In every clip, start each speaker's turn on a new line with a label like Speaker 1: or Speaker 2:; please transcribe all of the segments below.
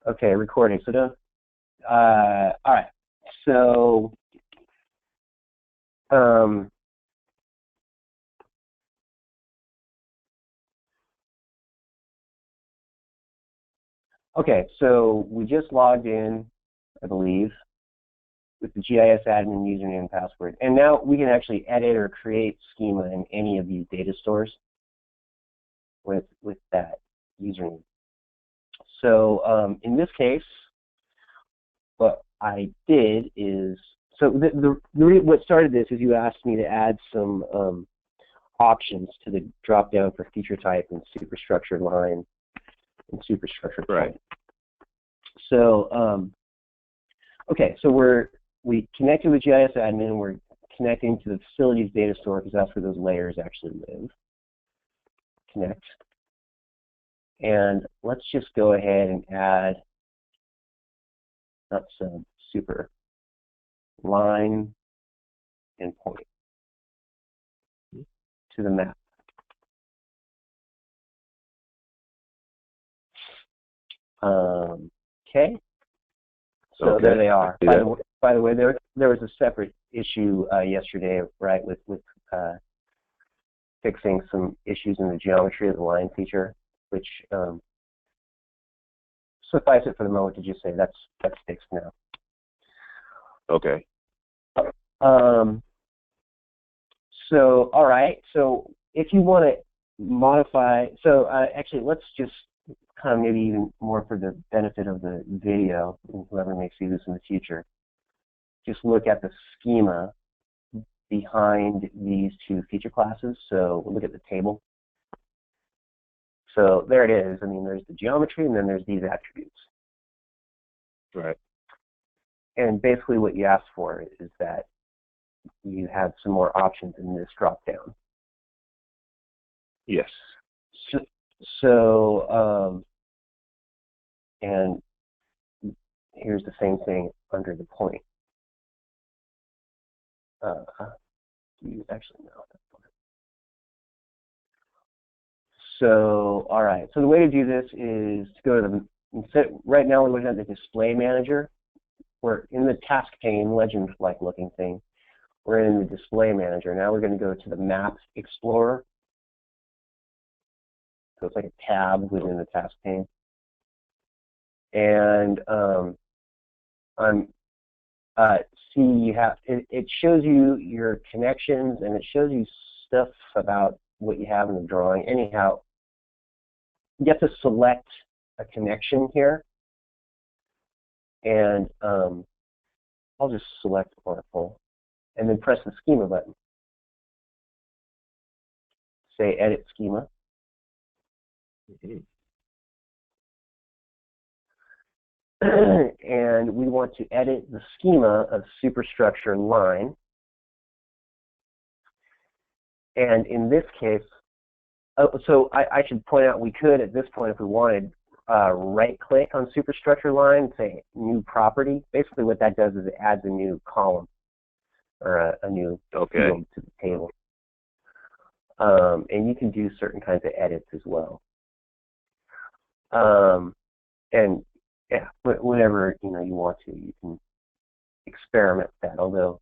Speaker 1: Okay, recording. So don't. All right. So, um, okay. So we just logged in, I believe, with the GIS admin username and password, and now we can actually edit or create schema in any of these data stores with that username. So in this case, what I did is, so what started this is you asked me to add some options to the drop down for feature type and superstructure line and superstructure point.
Speaker 2: Right.
Speaker 1: So okay, so we connected with GIS admin. We're connecting to the facilities data store because that's where those layers actually live. Connect. And let's just go ahead and add, not sub, super, line and point to the map. Okay. So
Speaker 2: okay.
Speaker 1: there they are. By the way, there was a separate issue yesterday, right, with fixing some issues in the geometry of the line feature, which suffice it for the moment to just say that's fixed now.
Speaker 2: Okay.
Speaker 1: So all right. So if you want to modify, so actually let's just kind of maybe even more for the benefit of the video, and whoever may see this in the future, just look at the schema behind these two feature classes. So we'll look at the table. So there it is. I mean, there's the geometry, and then there's these attributes.
Speaker 2: Right.
Speaker 1: And basically what you ask for is that you have some more options in this drop-down.
Speaker 2: Yes.
Speaker 1: So and here's the same thing under the point. You actually know. So, all right. So the way to do this is to go to right now we're looking at the display manager. We're in the task pane, legend-like looking thing. We're in the display manager. Now we're going to go to the map explorer. So it's like a tab within the task pane. And see, you have it shows you your connections, and it shows you stuff about what you have in the drawing. Anyhow, you have to select a connection here, and I'll just select Oracle, and then press the schema button. Say edit schema. And we want to edit the schema of superstructure line. And in this case, so I should point out we could at this point, if we wanted, right-click on superstructure line and say new property. Basically what that does is it adds a new column or a new field to the table. And you can do certain kinds of edits as well. And yeah, whenever you want to, you can experiment with that. Although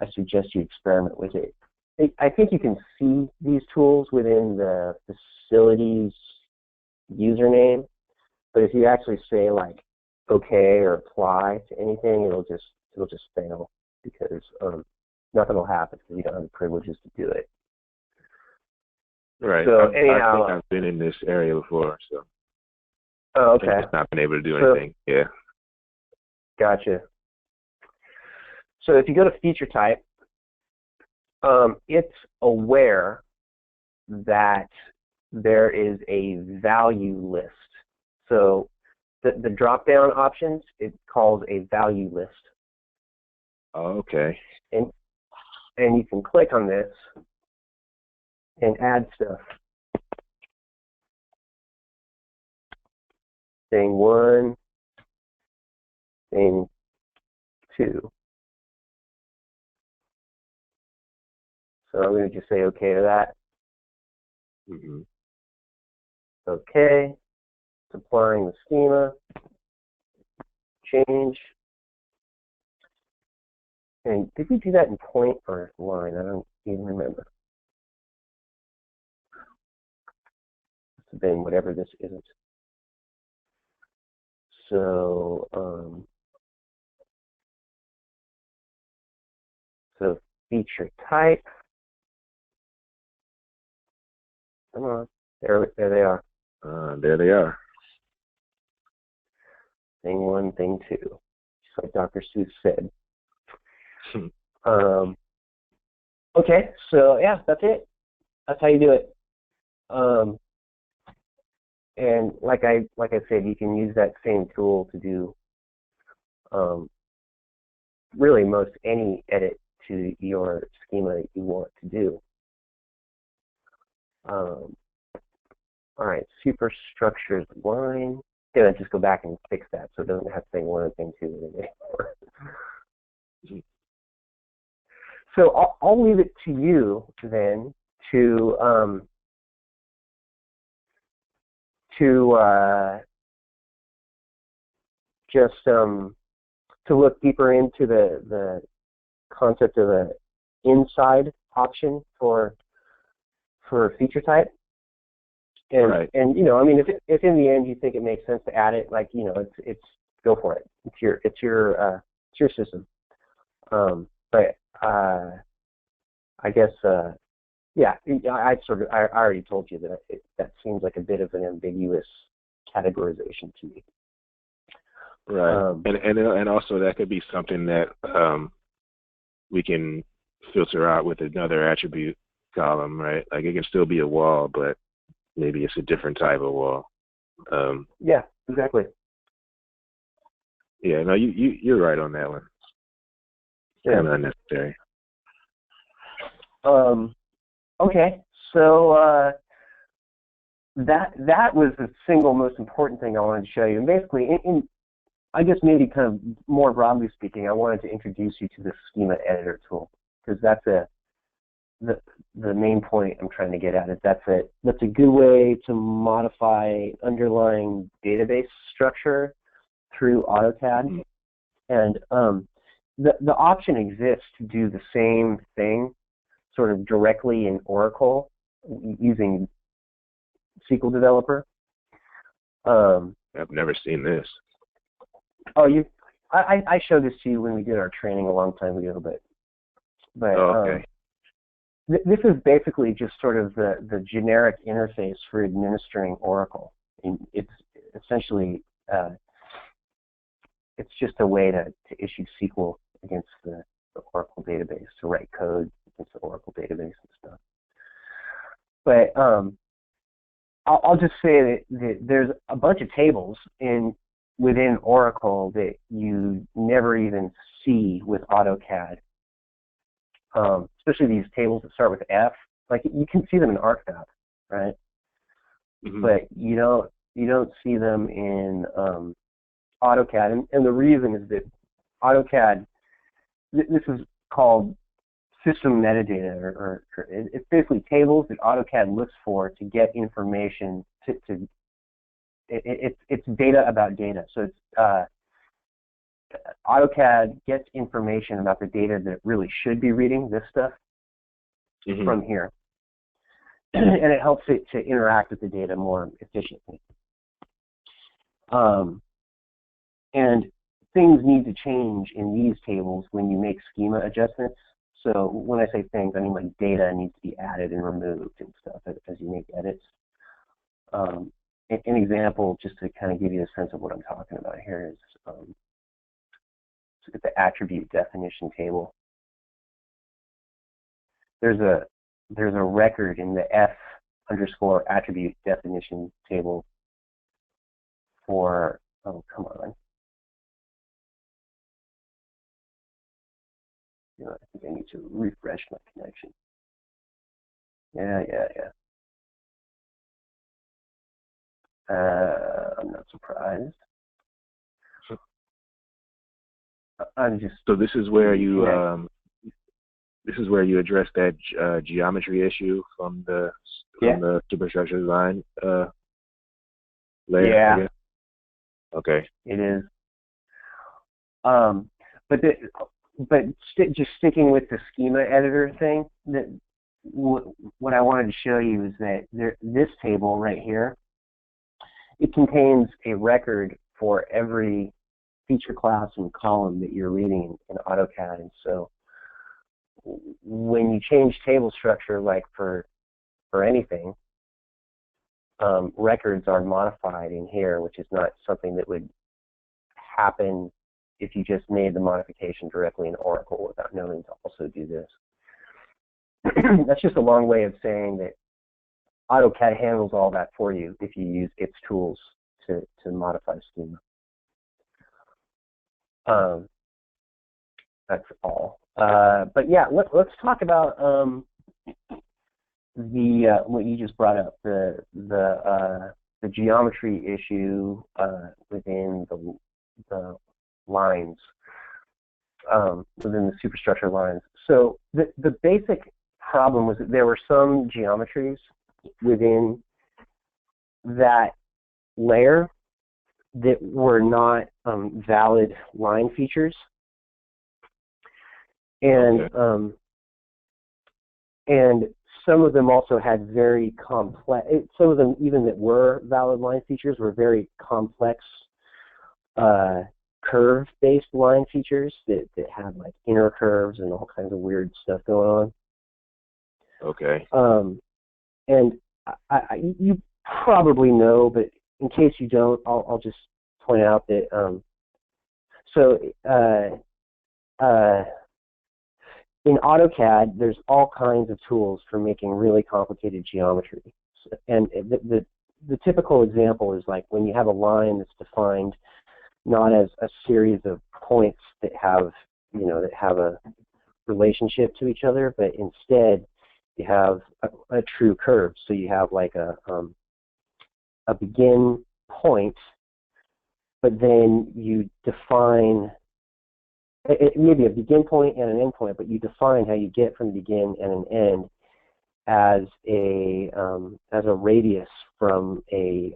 Speaker 1: I suggest you experiment with it. I think you can see these tools within the facilities username, but if you actually say like OK or apply to anything, it'll just fail because nothing will happen because you don't have the privileges to do it.
Speaker 2: Right.
Speaker 1: So
Speaker 2: I think I've been in this area before, so.
Speaker 1: Oh, okay.
Speaker 2: I've not been able to do anything. Yeah.
Speaker 1: Gotcha. So if you go to feature type, it's aware that there is a value list. So the drop-down options, it calls a value list.
Speaker 2: Oh, okay.
Speaker 1: And you can click on this and add stuff. Thing 1, thing 2. So I'm going to just say OK to that. OK. It's applying the schema. change. And did we do that in point or line? I don't even remember. It's been whatever this isn't. So, so feature type. Come on, there they are.
Speaker 2: There they are.
Speaker 1: Thing one, thing two, just like Dr. Seuss said. Okay, so yeah, that's it. That's how you do it. And like I said, you can use that same tool to do really most any edit to your schema that you want to do. All right, superstructures line. Yeah, let's just go back and fix that so it doesn't have thing one and thing two anymore. So I'll leave it to you then to just to look deeper into the concept of a inside option for feature type. And
Speaker 2: right.
Speaker 1: And you know, I mean, if in the end you think it makes sense to add it, like, you know, it's go for it. It's your system. But I guess yeah, I already told you that that seems like a bit of an ambiguous categorization to me.
Speaker 2: Right. And also that could be something that we can filter out with another attribute column, right? Like it can still be a wall, but maybe it's a different type of wall.
Speaker 1: Yeah, exactly.
Speaker 2: Yeah, no, you're right on that one.
Speaker 1: Yeah.
Speaker 2: Kind of unnecessary.
Speaker 1: Okay, so that was the single most important thing I wanted to show you. And basically, I guess maybe kind of more broadly speaking, I wanted to introduce you to the schema editor tool, because that's the main point I'm trying to get at is that's a good way to modify underlying database structure through AutoCAD. Mm-hmm. And the option exists to do the same thing sort of directly in Oracle using SQL Developer.
Speaker 2: I've never seen this.
Speaker 1: Oh, I showed this to you when we did our training a long time ago, but
Speaker 2: okay.
Speaker 1: This is basically just sort of the generic interface for administering Oracle. And it's essentially it's just a way to issue SQL against the Oracle database, to write code against the Oracle database and stuff. But I'll just say that there's a bunch of tables within Oracle that you never even see with AutoCAD. Especially these tables that start with F, like you can see them in ArcMap, right? Mm-hmm. But you don't see them in AutoCAD, and the reason is that AutoCAD, this is called system metadata, or it's basically tables that AutoCAD looks for to get information it's data about data. So it's AutoCAD gets information about the data that it really should be reading, this stuff, mm-hmm. from here. And it helps it to interact with the data more efficiently. And things need to change in these tables when you make schema adjustments. So when I say things, I mean like data needs to be added and removed and stuff as you make edits. An example, just to kind of give you a sense of what I'm talking about here, is look at the attribute definition table. There's a record in the F_ attribute definition table for, oh, come on. You know, I think I need to refresh my connection. Yeah. I'm not surprised. I'm just.
Speaker 2: So this is where you address that geometry issue from the superstructure design layer.
Speaker 1: Yeah.
Speaker 2: Okay.
Speaker 1: It is. But just sticking with the schema editor thing, what I wanted to show you is that this table right here, it contains a record for every feature class and column that you're reading in AutoCAD. And so when you change table structure, like for anything, records are modified in here, which is not something that would happen if you just made the modification directly in Oracle without knowing to also do this. That's just a long way of saying that AutoCAD handles all that for you if you use its tools to modify schema. That's all. But yeah, let's talk about what you just brought up, the geometry issue within the lines, within the superstructure lines. So the basic problem was that there were some geometries within that layer that were not valid line features, and and some of them also had very complex. Some of them, even that were valid line features, were very complex curve-based line features that had like inner curves and all kinds of weird stuff going on.
Speaker 2: Okay.
Speaker 1: And you probably know, but in case you don't, I'll just point out that in AutoCAD, there's all kinds of tools for making really complicated geometry. And the typical example is like when you have a line that's defined not as a series of points that have a relationship to each other, but instead you have a true curve. So you have like a begin point, but then you define maybe a begin point and an end point, but you define how you get from the begin and an end as a radius from the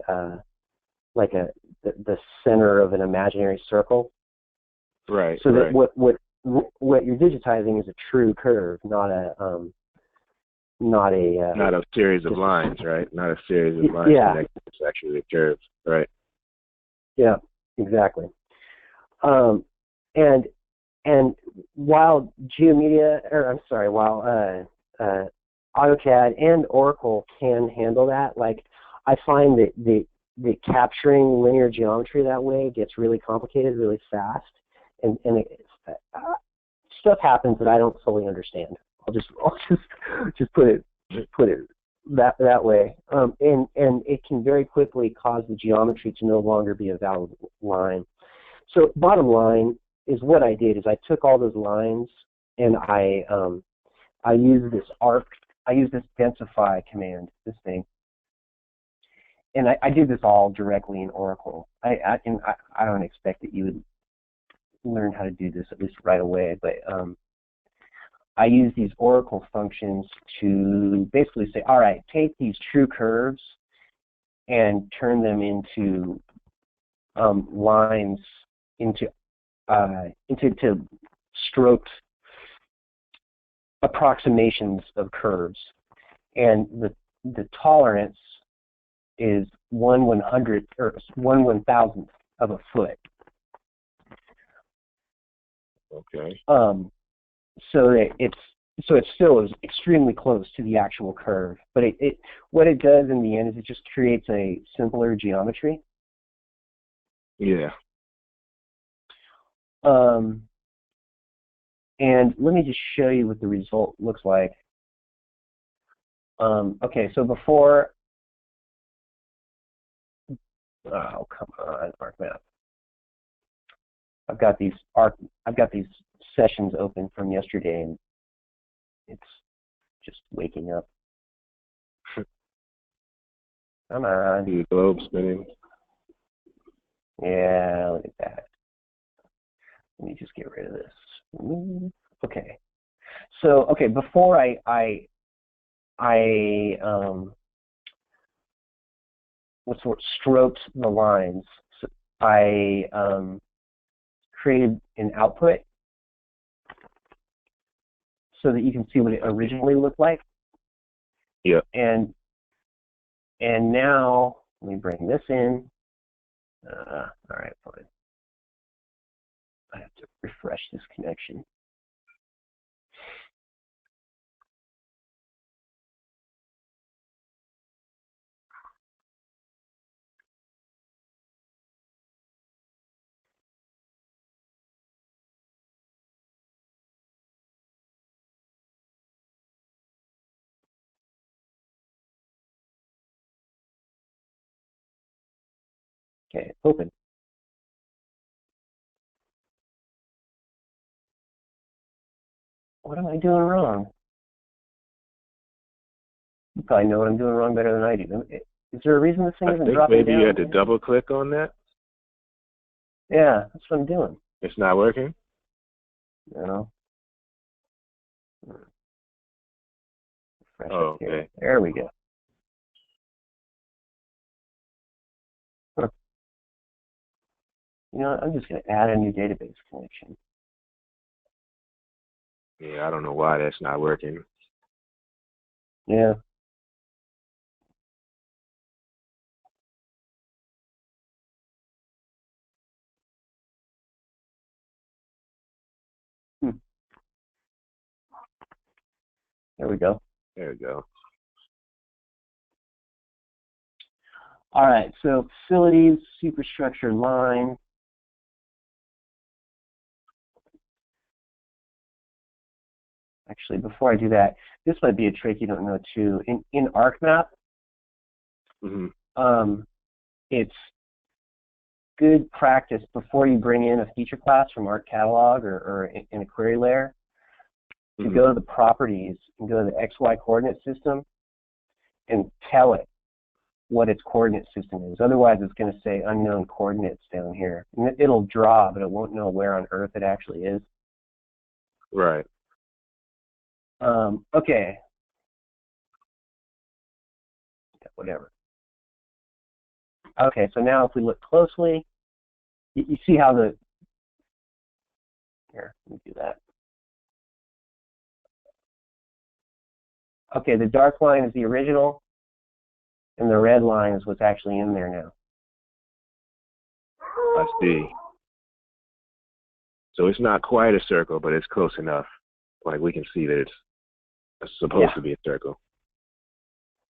Speaker 1: center of an imaginary circle.
Speaker 2: Right.
Speaker 1: So that what you're digitizing is a true curve, not a
Speaker 2: series of lines, right? Not a series of lines.
Speaker 1: Yeah.
Speaker 2: It's actually a curve, right?
Speaker 1: Yeah, exactly. And while AutoCAD and Oracle can handle that, like I find that the capturing linear geometry that way gets really complicated really fast, and stuff happens that I don't fully understand. I'll just put it that way, and it can very quickly cause the geometry to no longer be a valid line. So bottom line is what I did is I took all those lines and I used this densify command, this thing, and I did this all directly in Oracle. I don't expect that you would learn how to do this at least right away, but I use these Oracle functions to basically say, all right, take these true curves and turn them into lines, into stroked approximations of curves, and the tolerance is 1/100th or 1/1000th of a foot.
Speaker 2: Okay.
Speaker 1: So that it still is extremely close to the actual curve, but what it does in the end is it just creates a simpler geometry.
Speaker 2: Yeah.
Speaker 1: And let me just show you what the result looks like. Okay, so before, oh come on, ArcMap. I've got these sessions open from yesterday, and it's just waking up. Come on.
Speaker 2: The globe spinning.
Speaker 1: Yeah, look at that. Let me just get rid of this. Okay. So, okay, before I stroked the lines, I created an output so that you can see what it originally looked like.
Speaker 2: Yeah.
Speaker 1: And now, let me bring this in. All right, fine. I have to refresh this connection. Okay, open. What am I doing wrong? You probably know what I'm doing wrong better than I do. Is there a reason this thing isn't dropping
Speaker 2: maybe
Speaker 1: down?
Speaker 2: you had to double click on that.
Speaker 1: Yeah, that's what I'm doing.
Speaker 2: It's not working?
Speaker 1: No. Refresh
Speaker 2: Oh,
Speaker 1: up here.
Speaker 2: okay.
Speaker 1: There we go. Huh. You know what? I'm just going to add a new database connection.
Speaker 2: Yeah, I don't know why that's not working.
Speaker 1: Yeah. There we go.
Speaker 2: There we go.
Speaker 1: All right, so facilities, superstructure line. Actually, before I do that, this might be a trick you don't know too. In ArcMap, it's good practice before you bring in a feature class from Arc Catalog or in a query layer to go to the properties and go to the XY coordinate system and tell it what its coordinate system is. Otherwise, it's going to say unknown coordinates down here. And it'll draw, but it won't know where on Earth it actually is.
Speaker 2: Right.
Speaker 1: Okay. Whatever. Okay, so now if we look closely, you see how the, here, let me do that. Okay, the dark line is the original, and the red line is what's actually in there now.
Speaker 2: I see. So it's not quite a circle, but it's close enough. Like we can see that it's supposed to be a circle.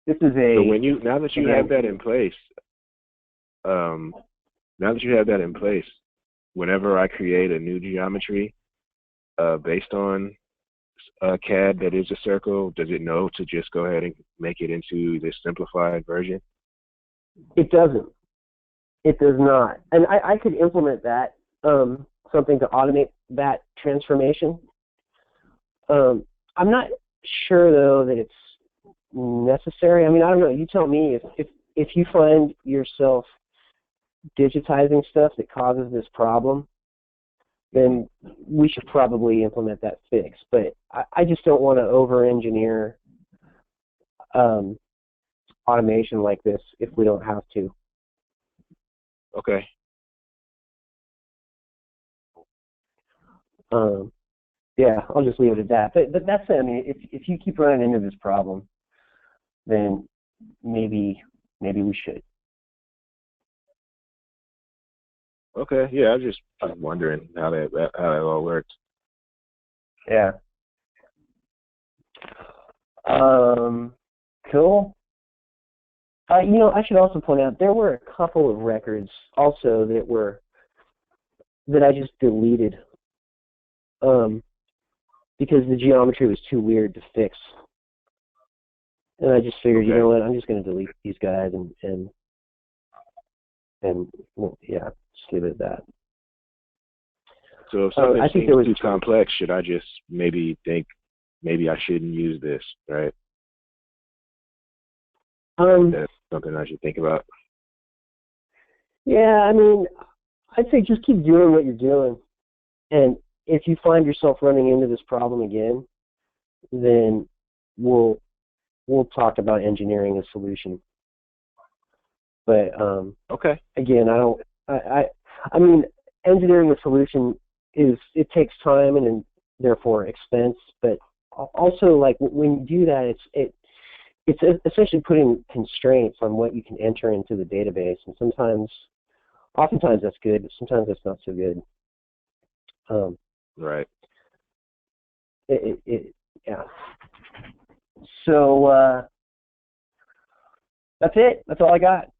Speaker 1: This is a.
Speaker 2: So when now that you have that in place, whenever I create a new geometry based on CAD that is a circle, does it know to just go ahead and make it into this simplified version?
Speaker 1: It doesn't. It does not. And I could implement that, something to automate that transformation. I'm not sure, though, that it's necessary. I mean, I don't know. You tell me. If you find yourself digitizing stuff that causes this problem, then we should probably implement that fix. But I just don't want to over-engineer automation like this if we don't have to.
Speaker 2: Okay.
Speaker 1: Yeah, I'll just leave it at that. But that's it. I mean, if you keep running into this problem, then maybe we should.
Speaker 2: Okay. Yeah, I was just wondering how that all works.
Speaker 1: Yeah. Cool. You know, I should also point out there were a couple of records also that I just deleted because the geometry was too weird to fix. And I just figured, you know what, I'm just going to delete these guys and well, yeah, just leave it at that.
Speaker 2: So if something seems too complex, should I just maybe think maybe I shouldn't use this, right? That's something I should think about.
Speaker 1: Yeah, I mean, I'd say just keep doing what you're doing. And if you find yourself running into this problem again, then we'll talk about engineering a solution. But
Speaker 2: okay.
Speaker 1: Again, I mean, engineering a solution it takes time and therefore expense, but also like when you do that, it's essentially putting constraints on what you can enter into the database, and oftentimes that's good, but sometimes that's not so good.
Speaker 2: Right.
Speaker 1: Yeah. So that's it. That's all I got.